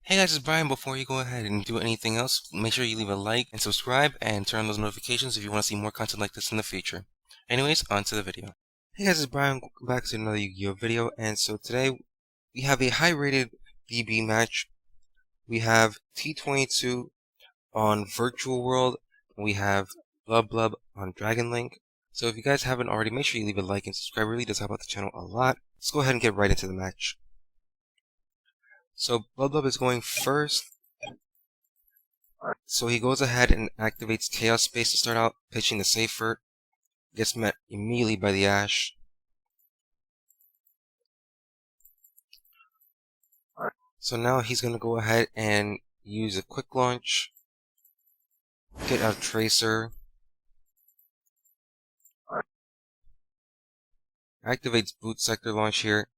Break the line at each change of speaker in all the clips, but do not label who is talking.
Hey guys, it's Brian. Before you go ahead and do anything else, make sure you leave a like and subscribe and turn on those notifications if you want to see more content like this in the future. Anyways, on to the video. Hey guys, it's Brian. Welcome back to another Yu-Gi-Oh video, and so today we have a high-rated BB match. We have T22 on Virtual World, and we have Blub Blub on Dragon Link. So if you guys haven't already, make sure you leave a like and subscribe. It really does help out the channel a lot. Let's go ahead and get right into the match. So Blub Blub is going first. So he goes ahead and activates Chaos Space to start out, pitching the Safer. Gets met immediately by the Ash. So now he's going to go ahead and use a Quick Launch. Get out Tracer. Activates Boot Sector Launch here.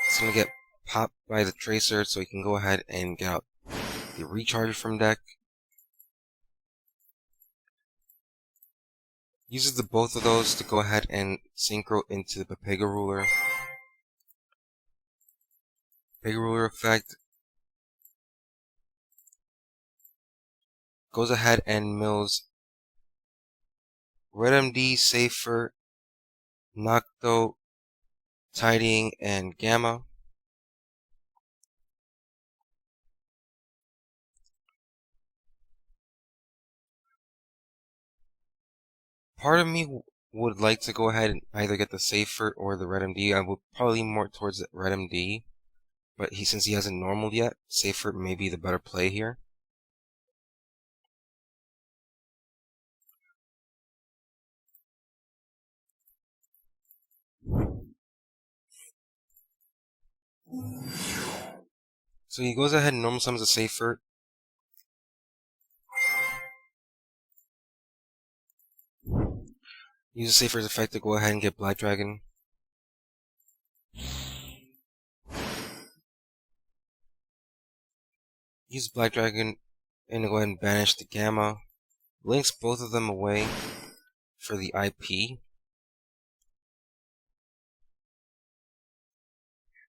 It's going to get popped by the Tracer, so he can go ahead and get out the Recharger from deck. Uses the both of those to go ahead and synchro into the Pega Ruler. Pega Ruler effect. Goes ahead and mills Red MD, Safer, Nocto, Tidying, and Gamma. Part of me would like to go ahead and either get the Safer or the Red MD. I would probably lean more towards the Red MD, but since he hasn't normaled yet, Safer may be the better play here. So he goes ahead and normal summons a Safer. Use the Safer's effect to go ahead and get Black Dragon. Use Black Dragon and go ahead and banish the Gamma. Links both of them away for the IP.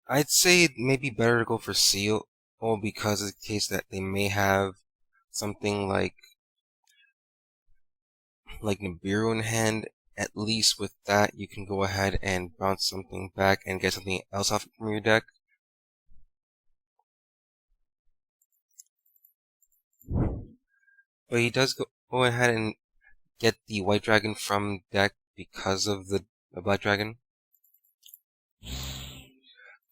I'd say it may be better to go for Seal, or because of the case that they may have something like Nibiru in hand. At least with that, you can go ahead and bounce something back and get something else off from your deck. But he does go ahead and get the White Dragon from deck because of the Black Dragon.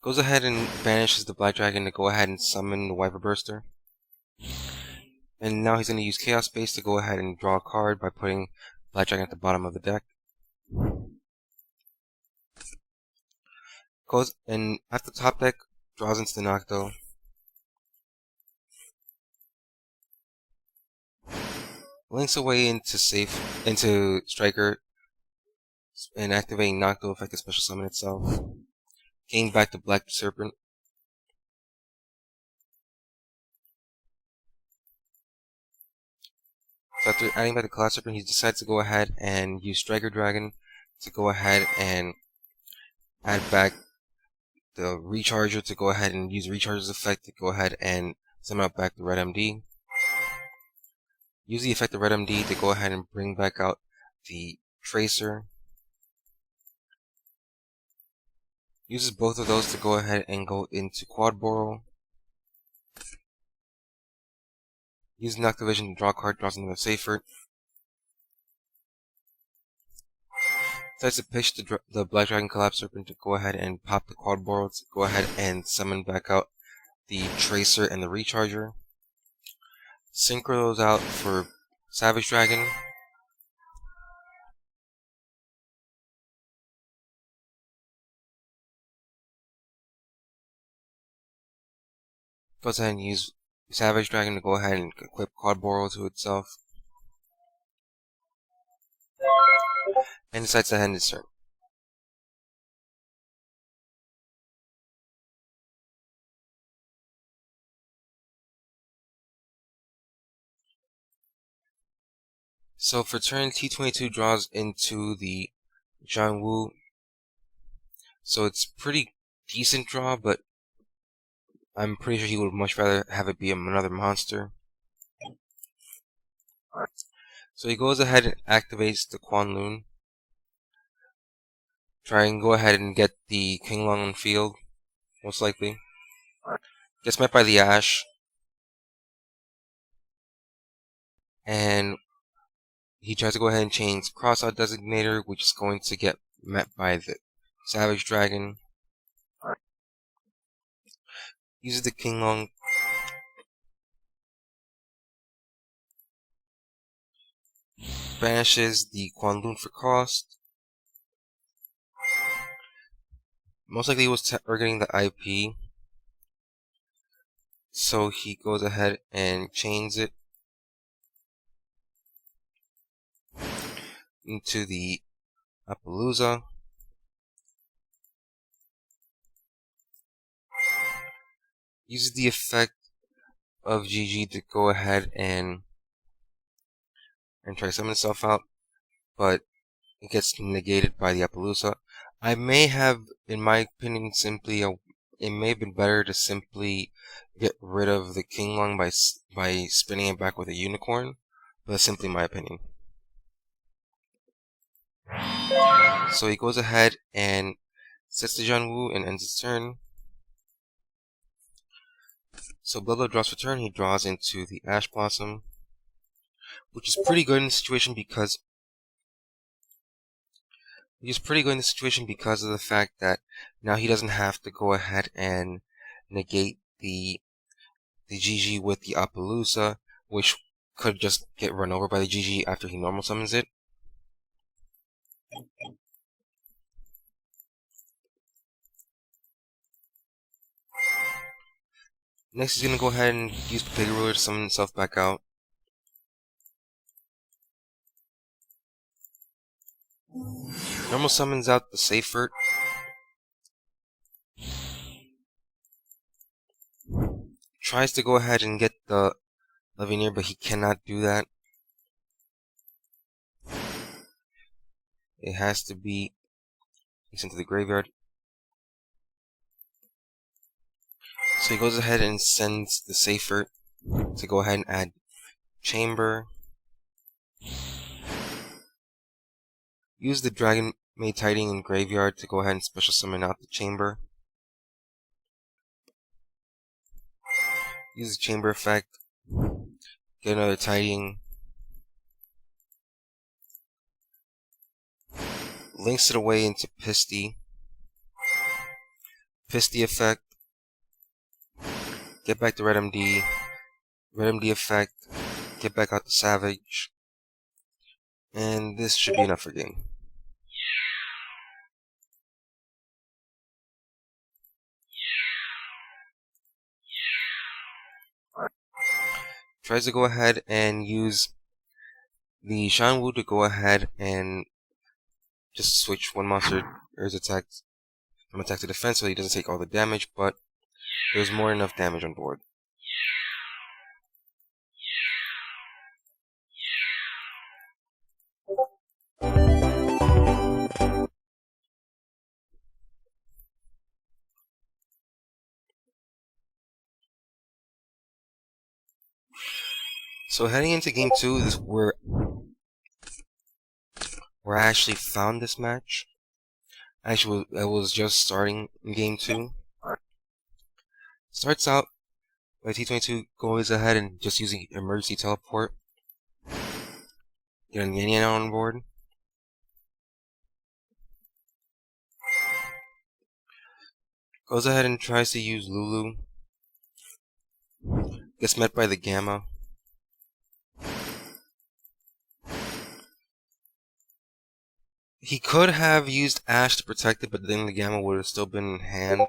Goes ahead and banishes the Black Dragon to go ahead and summon the Wiper Burster. And now he's going to use Chaos Space to go ahead and draw a card by putting Black Dragon at the bottom of the deck. Goes and at the top deck, draws into the Nocto. Links away into Striker and activating Nocto effective special summon itself. Getting back to Black Serpent. So after adding back the Cloud Serpent, he decides to go ahead and use Striker Dragon to go ahead and add back the Recharger to go ahead and use Recharger's effect to go ahead and summon out back the Red MD. Use the effect of Red MD to go ahead and bring back out the Tracer. Uses both of those to go ahead and go into Quad Boral. Use Noctovision to draw a card, draws another Safer. Decides to pitch the Black Dragon Collapse Serpent to go ahead and pop the Quad Boral to go ahead and summon back out the Tracer and the Recharger. Synchro those out for Savage Dragon. Goes ahead and use Savage Dragon to go ahead and equip Quad Boral to itself. And decides to end his turn. So for turn, T22 draws into the John Woo. So it's pretty decent draw, but I'm pretty sure he would much rather have it be another monster. So he goes ahead and activates the Kwanloon. Try and go ahead and get the King Long on field, most likely. Gets met by the Ash. And he tries to go ahead and change Crossout Designator, which is going to get met by the Savage Dragon. Uses the King Long. Banishes the Kwanloon for cost. Most likely he was targeting the IP. So he goes ahead and chains it into the Appaloosa. Uses the effect of GG to go ahead and try to summon itself out, but it gets negated by the Appaloosa. I may have, in my opinion, it may have been better to simply get rid of the King Long by spinning it back with a unicorn, but that's simply my opinion. So he goes ahead and sets the John Woo and ends his turn. So Bloodlord draws for turn. He draws into the Ash Blossom, which is pretty good in this situation because of the fact that now he doesn't have to go ahead and negate the GG with the Appaloosa, which could just get run over by the GG after he normal summons it. Next, he's going to go ahead and use Potato Ruler to summon himself back out. Normal summons out the Seifert. Tries to go ahead and get the Levineer, but he cannot do that. It has to be sent to the graveyard. So he goes ahead and sends the Seifert to go ahead and add Chamber. Use the Dragon Maid Tiding in graveyard to go ahead and special summon out the Chamber. Use the Chamber effect. Get another Tiding. Links it away into Pisty. Pisty effect. Get back to Red MD. Red MD effect. Get back out the Savage. And this should be enough for game. Tries to go ahead and use the Shanwu to go ahead and just switch one monster or his attack from attack to defense so he doesn't take all the damage, but there's more than enough damage on board. So heading into game 2 is where I actually found this match. Actually, I was just starting in game 2. Starts out by T22 goes ahead and just using emergency teleport. Get an Yan on board. Goes ahead and tries to use Lulu. Gets met by the Gamma. He could have used Ash to protect it, but then the Gamma would have still been in hand,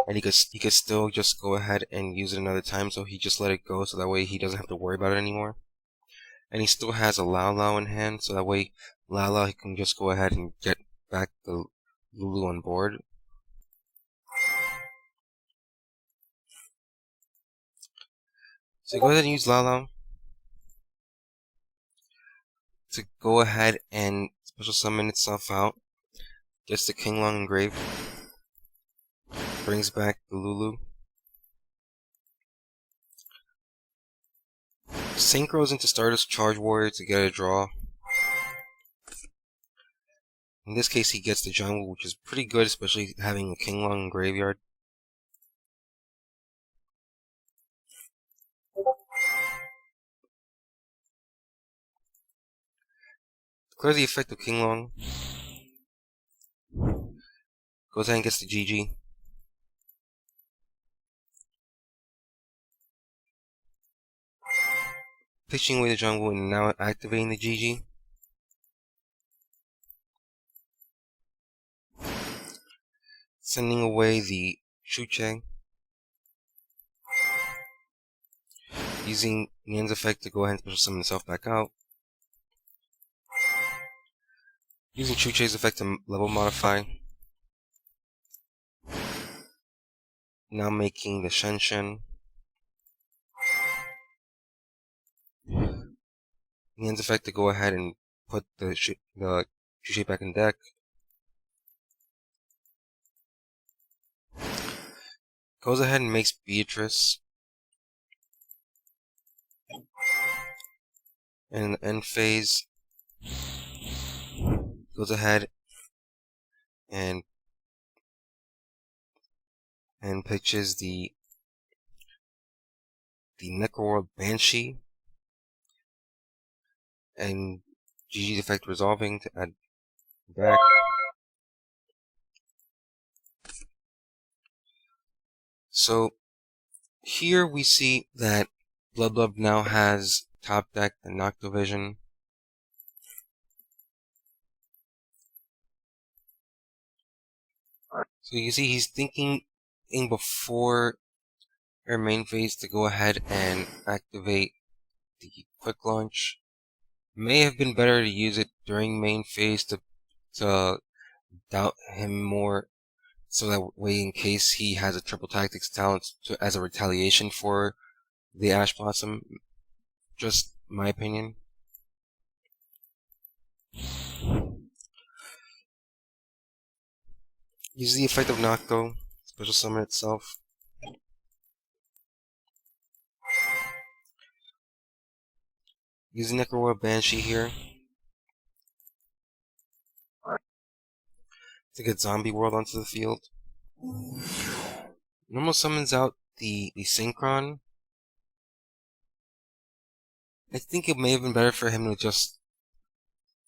and he could still just go ahead and use it another time. So he just let it go, so that way he doesn't have to worry about it anymore. And he still has a Lao Lao in hand, so that way Lao Lao he can just go ahead and get back the Lulu on board. So go ahead and use Lao Lao to go ahead and special summon itself out. Gets the King Long engraved. Brings back the Lulu. Synchros into Stardust Charge Warrior to get a draw. In this case, he gets the jungle, which is pretty good, especially having a King Long in graveyard. Declares the effect of King Long. Goes ahead and gets the GG. Pitching away the jungle and now activating the GG. Sending away the Chuche. Using Nian's effect to go ahead and special summon himself back out. Using Chuche's effect to level modify. Now making the Shen. Nian's effect to go ahead and put the Chuche back in deck. Goes ahead and makes Beatrice. And in the end phase, goes ahead and pitches the Necroworld Banshee and GG's effect resolving to add back. So here we see that Bloodlove now has top deck the Noctovision. So you see he's thinking in before our main phase to go ahead and activate the quick launch. May have been better to use it during main phase to doubt him more, so that way in case he has a triple tactics talent as a retaliation for the Ash Blossom. Just my opinion. Use the effect of Nocto, special summon itself. Use the Necroworld Banshee here to get Zombie World onto the field. Normal summons out the Synchron. I think it may have been better for him to just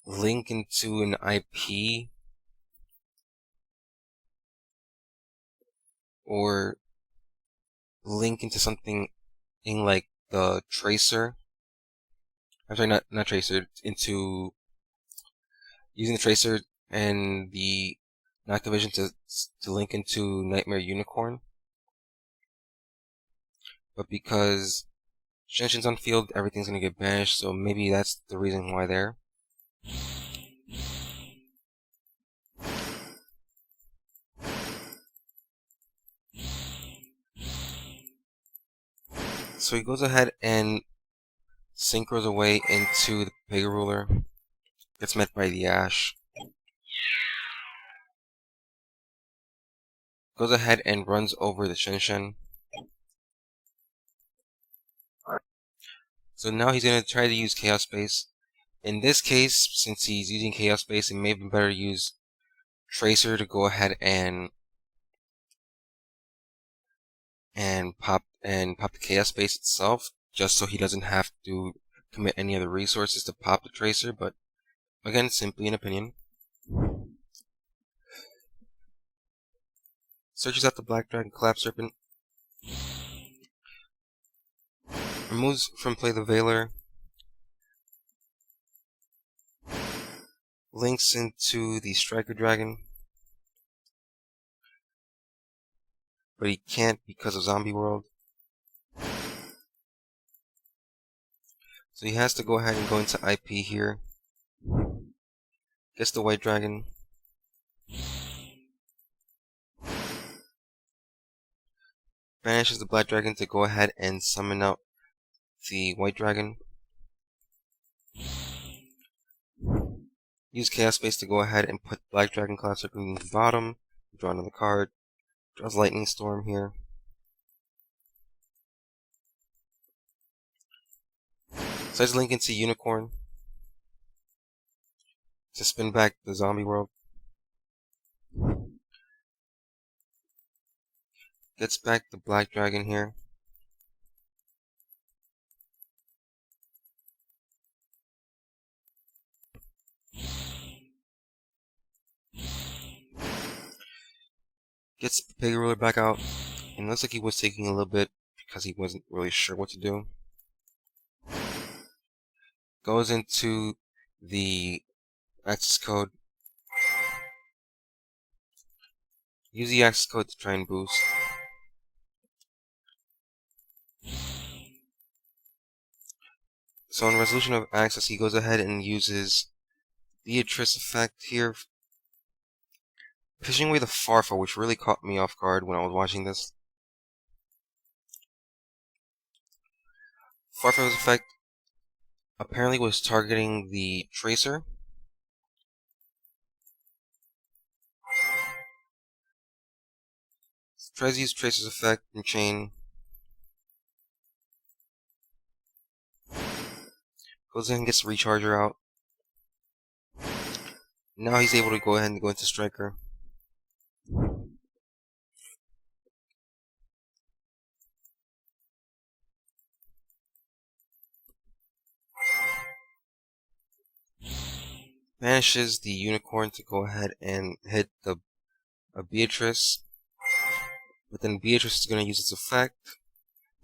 link into an IP or link into something in like the Tracer. I'm sorry, not Tracer, into using the Tracer and the Noctovision to link into Nightmare Unicorn. But because Shenshin's on field, everything's gonna get banished, so maybe that's the reason why there. So he goes ahead and synchros away into the Pega Ruler. Gets met by the Ash. Goes ahead and runs over the Shenshin. So now he's going to try to use Chaos Space. In this case, since he's using Chaos Space, it may have been better to use Tracer to go ahead and pop the Chaos Space itself, just so he doesn't have to commit any other resources to pop the Tracer, but again, simply an opinion. Searches out the Black Dragon Collapse Serpent. Removes from play the Veiler. Links into the Striker Dragon. But he can't because of Zombie World. So he has to go ahead and go into IP here. Gets the White Dragon. Banishes the Black Dragon to go ahead and summon out the White Dragon. Use Chaos Space to go ahead and put Black Dragon Classic in the bottom. Draw another card. Draws Lightning Storm here. Sends Link into Unicorn to spin back the zombie world. Gets back the Black Dragon here. Gets the Big Ruler back out. And it looks like he was taking a little bit because he wasn't really sure what to do. Goes into the access code. Use the access code to try and boost. So in resolution of access, he goes ahead and uses Beatrice effect here, pushing away the Farfa, which really caught me off guard when I was watching this. Farfa's effect apparently was targeting the Tracer. Tries to use Tracer's effect and chain. Goes in and gets the Recharger out. Now he's able to go ahead and go into Striker. Banishes the Unicorn to go ahead and hit the Beatrice. But then Beatrice is going to use its effect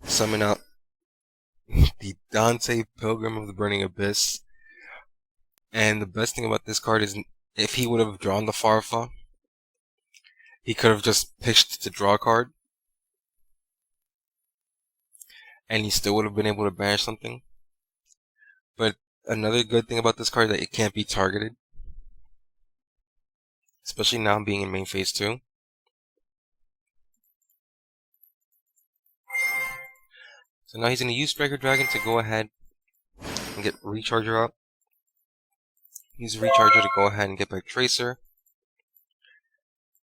to summon out the Dante Pilgrim of the Burning Abyss. And the best thing about this card is, if he would have drawn the Farfa, he could have just pitched to draw a card, and he still would have been able to banish something. But another good thing about this card is that it can't be targeted, especially now being in main phase 2. So now he's going to use Striker Dragon to go ahead and get Recharger up. Use Recharger to go ahead and get back Tracer,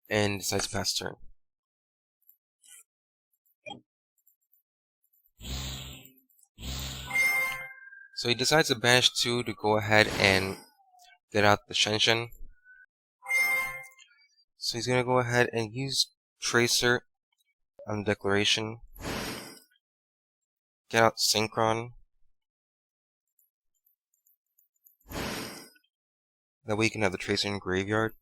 and decides to pass turn. So he decides to banish 2 to go ahead and get out the Shenshen. So he's going to go ahead and use Tracer on Declaration. Get out Synchron. That way you can have the Tracer in Graveyard.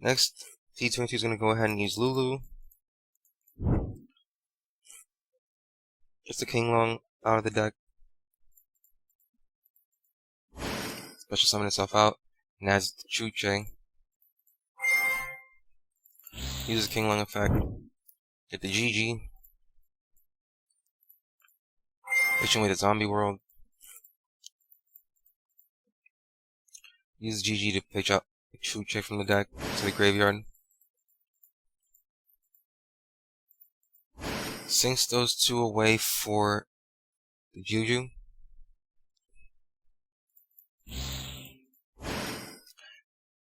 Next, T22 is going to go ahead and use Lulu. Just a King Long out of the deck. Special summon itself out. And adds the Chuche. Uses King Long effect. Get the GG. Pushing away the zombie world. Use GG to pitch out the Chuche from the deck to the graveyard. Sinks those 2 away for the Yugioh.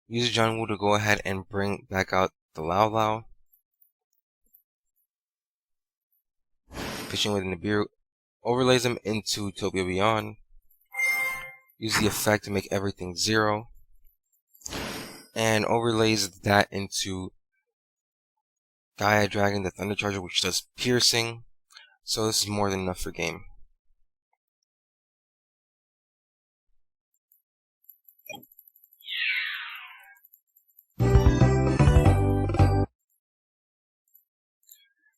Use John Woo to go ahead and bring back out the Lao Lao. Pitching with Nibiru. Overlays them into Utopia Beyond. Use the effect to make everything 0. And overlays that into Gaia Dragon, the Thunder Charger, which does piercing. So this is more than enough for game.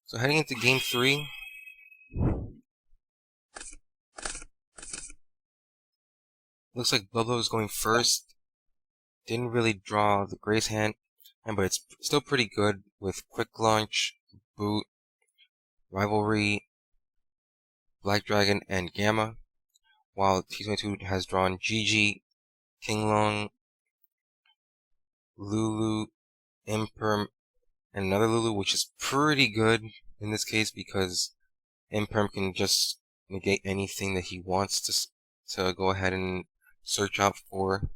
So heading into game 3. Looks like Bubba is going first. Didn't really draw the Grace hand, but it's still pretty good with Quick Launch, Boot, Rivalry, Black Dragon, and Gamma. While T22 has drawn GG, King Long, Lulu, Imperm, and another Lulu, which is pretty good in this case because Imperm can just negate anything that he wants to go ahead and search out for.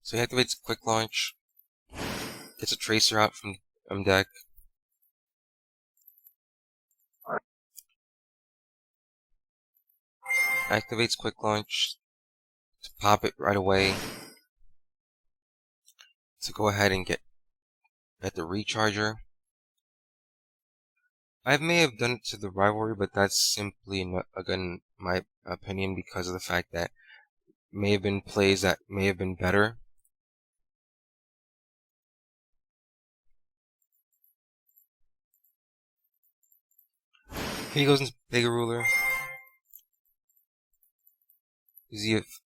So he activates Quick Launch, gets a tracer out from deck. Activates quick launch to pop it right away. To go ahead and get the recharger. I may have done it to the rivalry, but that's simply not, again, my opinion, because of the fact that may have been plays that may have been better. Here he goes into Bigger Ruler.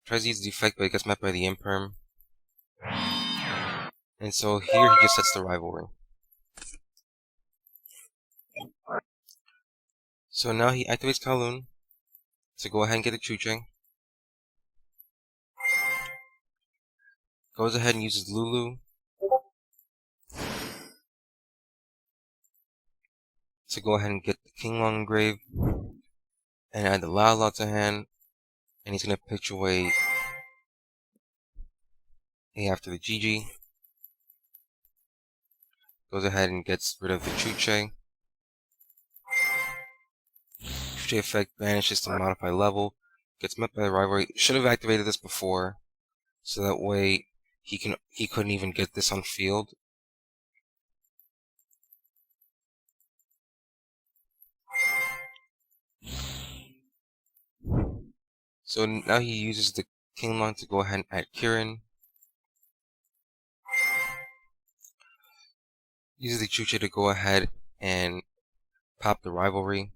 Tries to use the effect, but it gets met by the Imperm. And so here he just sets the rivalry. So now he activates Kowloon to go ahead and get a Chuche. Goes ahead and uses Lulu to go ahead and get the King Long engraved and add the Lala to hand. And he's going to pitch away A after the GG. Goes ahead and gets rid of the Chuche. Chuche effect vanishes to modify level. Gets met by the rivalry. Should have activated this before, so that way he couldn't even get this on field. So now he uses the King Long to go ahead and add Kirin. Uses the Chuche to go ahead and pop the rivalry.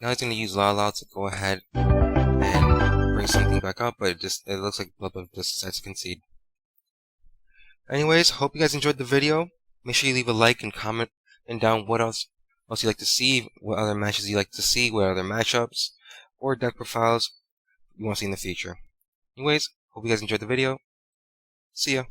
Now he's going to use Lala to go ahead and bring something back up, but it looks like Bloodbath just decides to concede. Anyways, hope you guys enjoyed the video. Make sure you leave a like and comment and down what else you'd like to see, what other matches you'd like to see, what other matchups or deck profiles you want to see in the future. Anyways, hope you guys enjoyed the video. See ya.